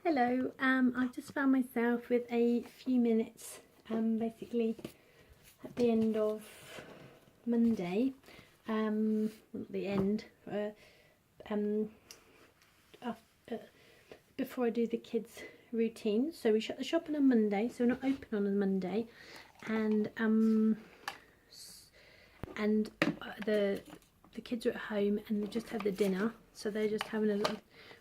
Hello, I've just found myself with a few minutes, basically at the end of Monday, before I do the kids' routine. So we shut the shop on a Monday, so we're not open on a Monday, and the kids are at home and they just had the dinner, so they're just having a little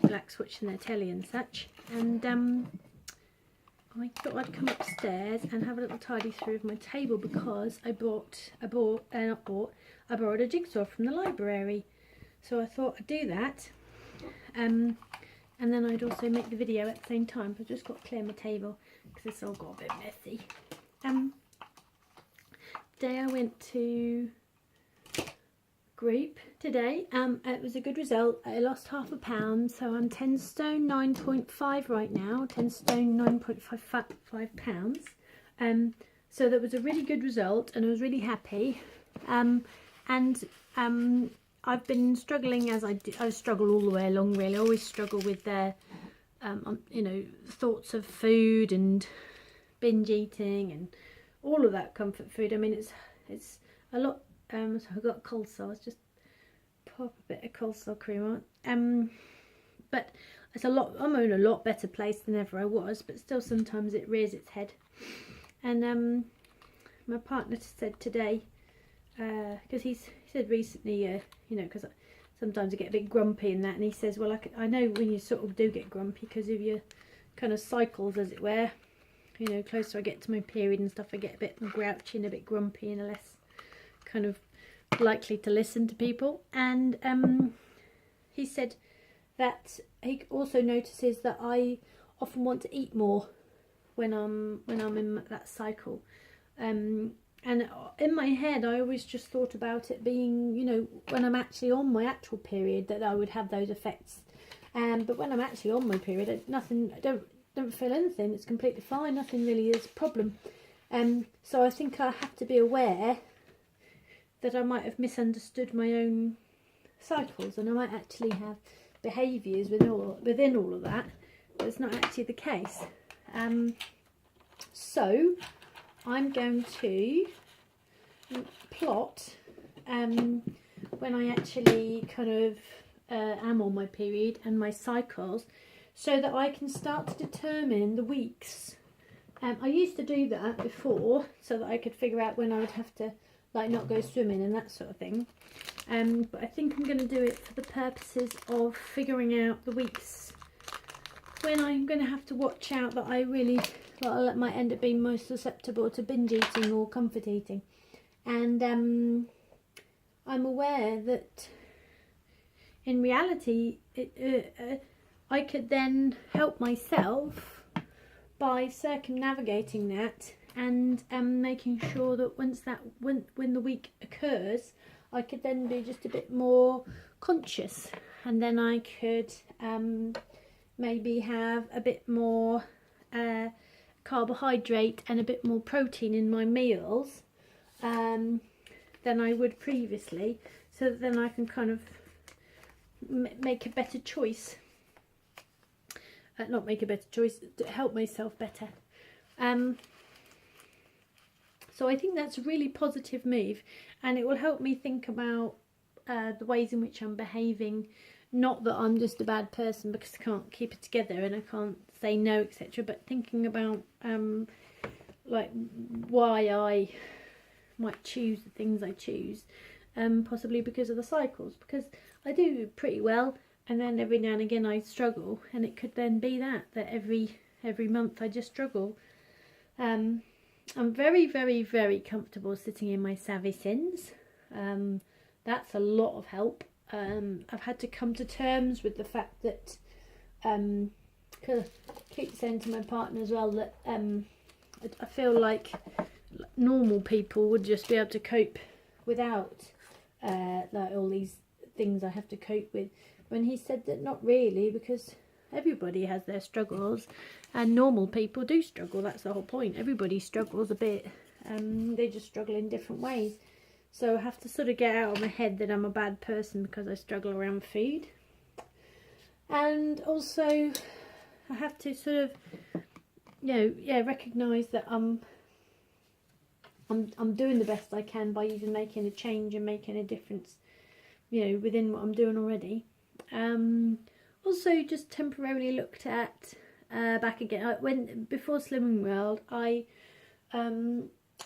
relax watching their telly and such. And I thought I'd come upstairs and have a little tidy through of my table, because I borrowed a jigsaw from the library. So I thought I'd do that, and then I'd also make the video at the same time. So I've just got to clear my table because it's all got a bit messy. Today I went to group today. It was a good result. I lost £0.5, so I'm 10 stone 9.5 right now, 10 stone 9.5 pounds. So that was a really good result and I was really happy. I've been struggling, as I struggle all the way along really. I always struggle with their thoughts of food and binge eating and all of that comfort food. I mean, it's a lot. So I got coleslaw. Let's just pop a bit of coleslaw cream on. But it's I'm in a lot better place than ever I was, but still sometimes it rears its head. And my partner said today, because he said recently, because sometimes I get a bit grumpy and that, and he says, well, I know when you sort of do get grumpy because of your kind of cycles, as it were. Closer I get to my period and stuff, I get a bit grouchy and a bit grumpy and a less kind of likely to listen to people. And he said that he also notices that I often want to eat more when I'm in that cycle, and in my head I always just thought about it being, when I'm actually on my actual period, that I would have those effects. But when I'm actually on my period, I don't feel anything. It's completely fine. Nothing really is a problem. So I think I have to be aware that I might have misunderstood my own cycles, and I might actually have behaviours within all of that, but it's not actually the case. So I'm going to plot when I actually kind of am on my period and my cycles, so that I can start to determine the weeks. I used to do that before, so that I could figure out when I would have to not go swimming and that sort of thing. But I think I'm going to do it for the purposes of figuring out the weeks when I'm going to have to watch out that I might end up being most susceptible to binge eating or comfort eating. And I'm aware that in reality I could then help myself by circumnavigating that, and making sure that when the week occurs, I could then be just a bit more conscious, and then I could maybe have a bit more carbohydrate and a bit more protein in my meals than I would previously, so that then I can kind of make a better choice. Not make a better choice, to help myself better. So I think that's a really positive move, and it will help me think about the ways in which I'm behaving. Not that I'm just a bad person because I can't keep it together and I can't say no, etc. But thinking about why I might choose the things I choose, possibly because of the cycles. Because I do pretty well, and then every now and again I struggle, and it could then be that every month I just struggle. I'm very, very, very comfortable sitting in my Savvy Sins. That's a lot of help. I've had to come to terms with the fact that I keep saying to my partner as well that I feel like normal people would just be able to cope without all these things I have to cope with, when he said that not really, because everybody has their struggles, and normal people do struggle. That's the whole point. Everybody struggles a bit. They just struggle in different ways. So I have to sort of get out of my head that I'm a bad person because I struggle around food. And also I have to sort of, recognise that I'm doing the best I can by even making a change and making a difference, within what I'm doing already. Also, just temporarily looked at back again. Before Slimming World, I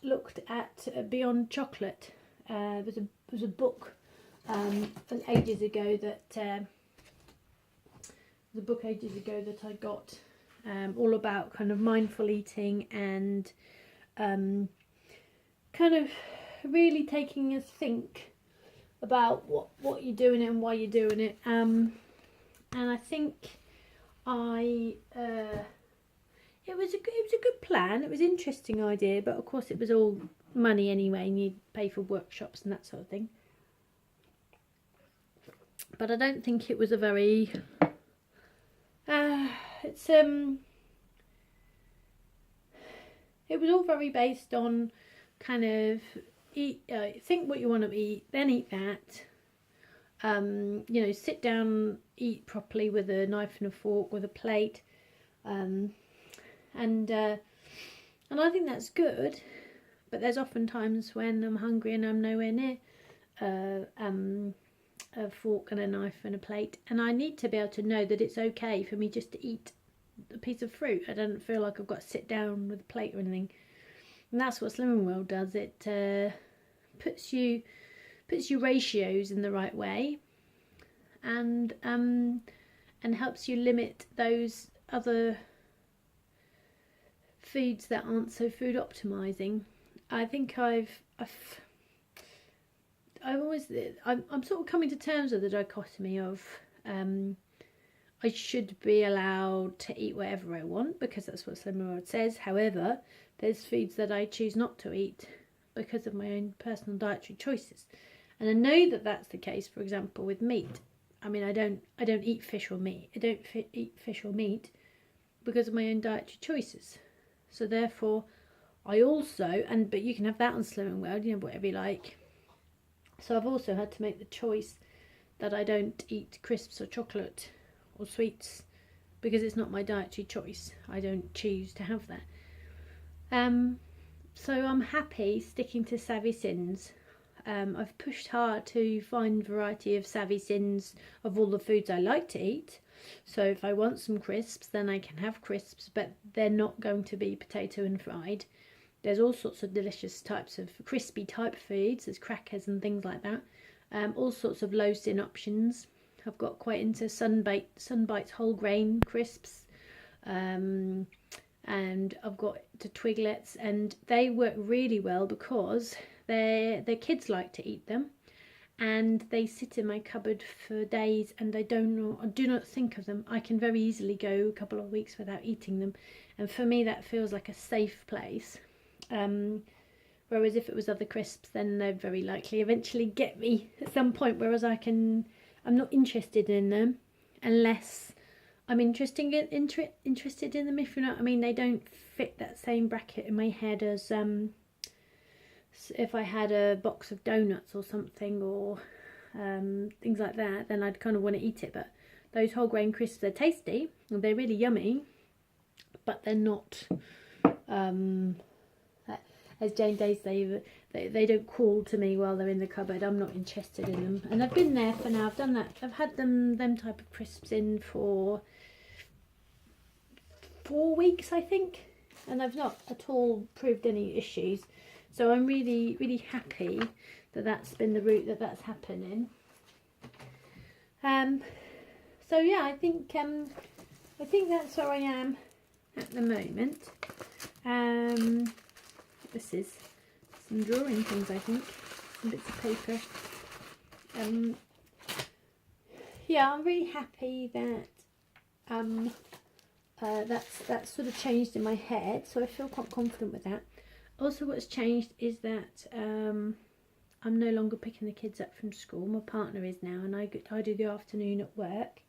looked at Beyond Chocolate. There was a book ages ago that I got, all about kind of mindful eating and kind of really taking a think about what you're doing and why you're doing it. And I think it was a good plan. It was an interesting idea, but of course it was all money anyway, and you pay for workshops and that sort of thing. But I don't think it was a very it was all very based on kind of think what you want to eat, then eat that. Sit down, eat properly with a knife and a fork, with a plate, and I think that's good. But there's often times when I'm hungry and I'm nowhere near a fork and a knife and a plate, and I need to be able to know that it's okay for me just to eat a piece of fruit. I don't feel like I've got to sit down with a plate or anything. And that's what Slimming World does. It puts you ratios in the right way, and helps you limit those other foods that aren't so food optimizing. I think I'm sort of coming to terms with the dichotomy of I should be allowed to eat whatever I want because that's what Slimming World says. However, there's foods that I choose not to eat because of my own personal dietary choices, and I know that that's the case. For example, with meat. I mean, I don't eat fish or meat. I don't eat fish or meat because of my own dietary choices. So therefore, I also but you can have that on Slimming World, whatever you like. So I've also had to make the choice that I don't eat crisps or chocolate or sweets because it's not my dietary choice. I don't choose to have that. So I'm happy sticking to Savvy Sins. I've pushed hard to find variety of Savvy Sins of all the foods I like to eat. So if I want some crisps, then I can have crisps, but they're not going to be potato and fried. There's all sorts of delicious types of crispy type foods. There's crackers and things like that. All sorts of low sin options. I've got quite into Sunbites whole grain crisps. And I've got to Twiglets, and they work really well because their kids like to eat them, and they sit in my cupboard for days, and I do not think of them. I can very easily go a couple of weeks without eating them, and for me that feels like a safe place. Whereas if it was other crisps, then they'd very likely eventually get me at some point, whereas I'm not interested in them unless I'm interested in them, if you know what I mean. They don't fit that same bracket in my head as if I had a box of donuts or something, or things like that, then I'd kind of want to eat it. But those whole grain crisps, they're tasty, they're really yummy, but they're not, as Jane Day says, they don't call to me while they're in the cupboard. I'm not interested in them, and I've been there for now. I've done that. I've had them type of crisps in for 4 weeks, I think, and I've not at all proved any issues. So I'm really, really happy that that's been the route that's happening. So yeah, I think that's where I am at the moment. This is some drawing things, I think, some bits of paper. Yeah, I'm really happy that that's sort of changed in my head, so I feel quite confident with that. Also, what's changed is that I'm no longer picking the kids up from school. My partner is now, and I do the afternoon at work,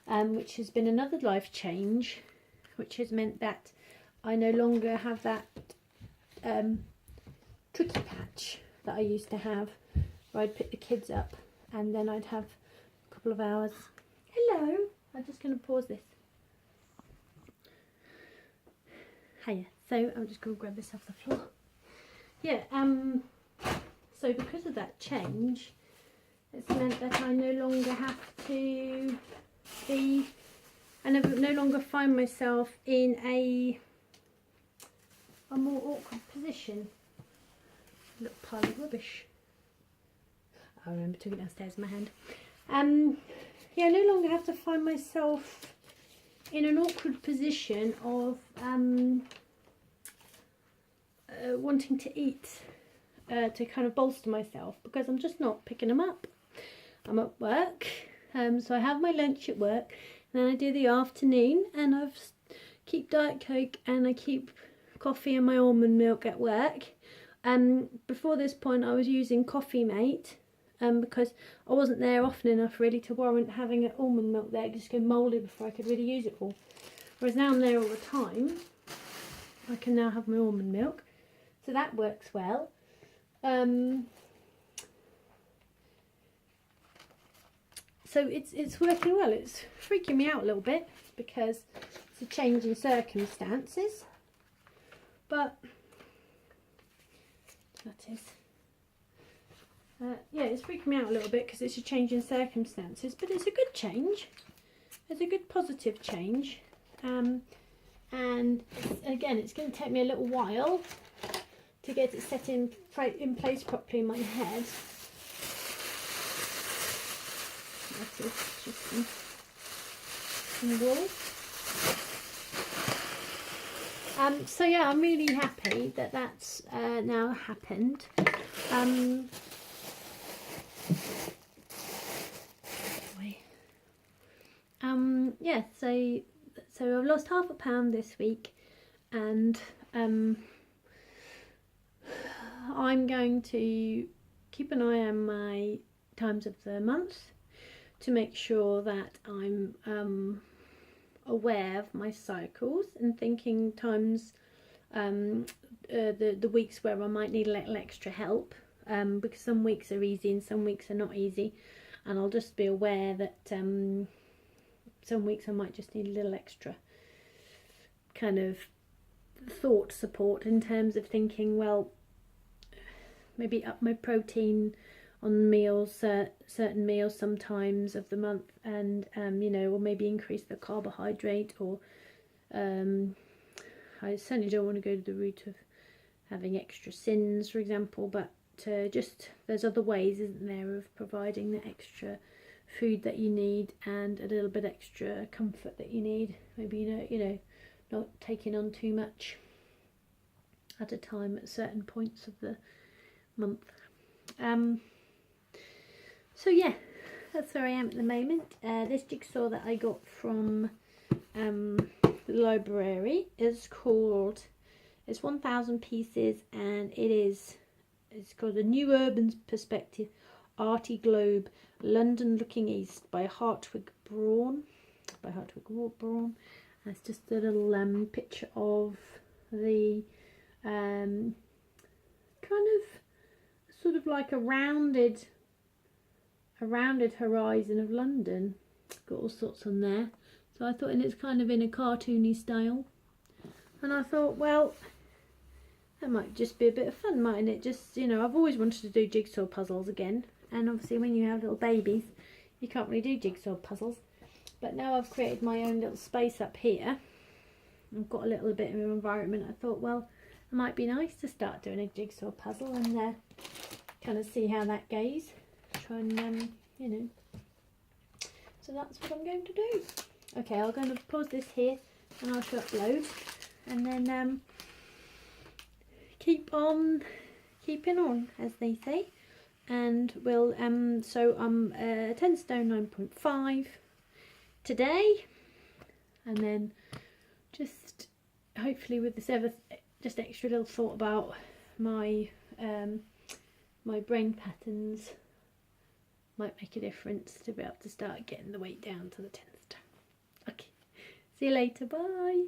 which has been another life change, which has meant that I no longer have that tricky patch that I used to have, where I'd pick the kids up and then I'd have a couple of hours. Hello, I'm just going to pause this. Hiya. So I'm just going to grab this off the floor. Yeah, so because of that change, it's meant that I no longer have to be, I no longer find myself in a more awkward position. Little pile of rubbish. I remember took it downstairs in my hand. Yeah, I no longer have to find myself in an awkward position of wanting to eat to kind of bolster myself, because I'm just not picking them up. I'm at work, so I have my lunch at work, and then I do the afternoon, and I keep Diet Coke and I keep coffee and my almond milk at work. Before this point I was using Coffee Mate, because I wasn't there often enough really to warrant having an almond milk there. It just go mouldy before I could really use it all. Whereas now I'm there all the time, I can now have my almond milk, so that works well. So it's working well. It's freaking me out a little bit because it's a change in circumstances, but that is yeah, it's freaking me out a little bit because it's a change in circumstances, but it's a good change. It's a good positive change, and again, it's going to take me a little while to get it set in place properly in my head. That is just some wool. So yeah, I'm really happy that that's now happened. Yeah, so I've lost ½ pound this week, and I'm going to keep an eye on my times of the month to make sure that I'm aware of my cycles and thinking times, the weeks where I might need a little extra help, because some weeks are easy and some weeks are not easy, and I'll just be aware that some weeks I might just need a little extra kind of thought support in terms of thinking, well, maybe up my protein on meals, certain meals sometimes of the month, and you know, or maybe increase the carbohydrate, or I certainly don't want to go to the route of having extra sins, for example, but just there's other ways, isn't there, of providing the extra food that you need and a little bit extra comfort that you need. Maybe you know, not taking on too much at a time at certain points of the month. So yeah, that's where I am at the moment. This jigsaw that I got from the library is called, it's 1000 pieces, and it's called A New Urban Perspective, Arty Globe, London Looking East by Hartwig Braun. And it's just a little picture of the kind of sort of like a rounded horizon of London. It's got all sorts on there. So I thought, and it's kind of in a cartoony style. And I thought, well, that might just be a bit of fun, mightn't it? Just, you know, I've always wanted to do jigsaw puzzles again. And obviously when you have little babies, you can't really do jigsaw puzzles. But now I've created my own little space up here, I've got a little bit of an environment, I thought, well, it might be nice to start doing a jigsaw puzzle and kind of see how that goes. Try and, you know. So that's what I'm going to do. Okay, I'm going to pause this here and I shall upload. And then keep on keeping on, as they say. And we'll, so I'm 10 stone 9.5 today. And then just hopefully with this just extra little thought about my my brain patterns might make a difference to be able to start getting the weight down to the 10 stone. Okay, see you later, bye.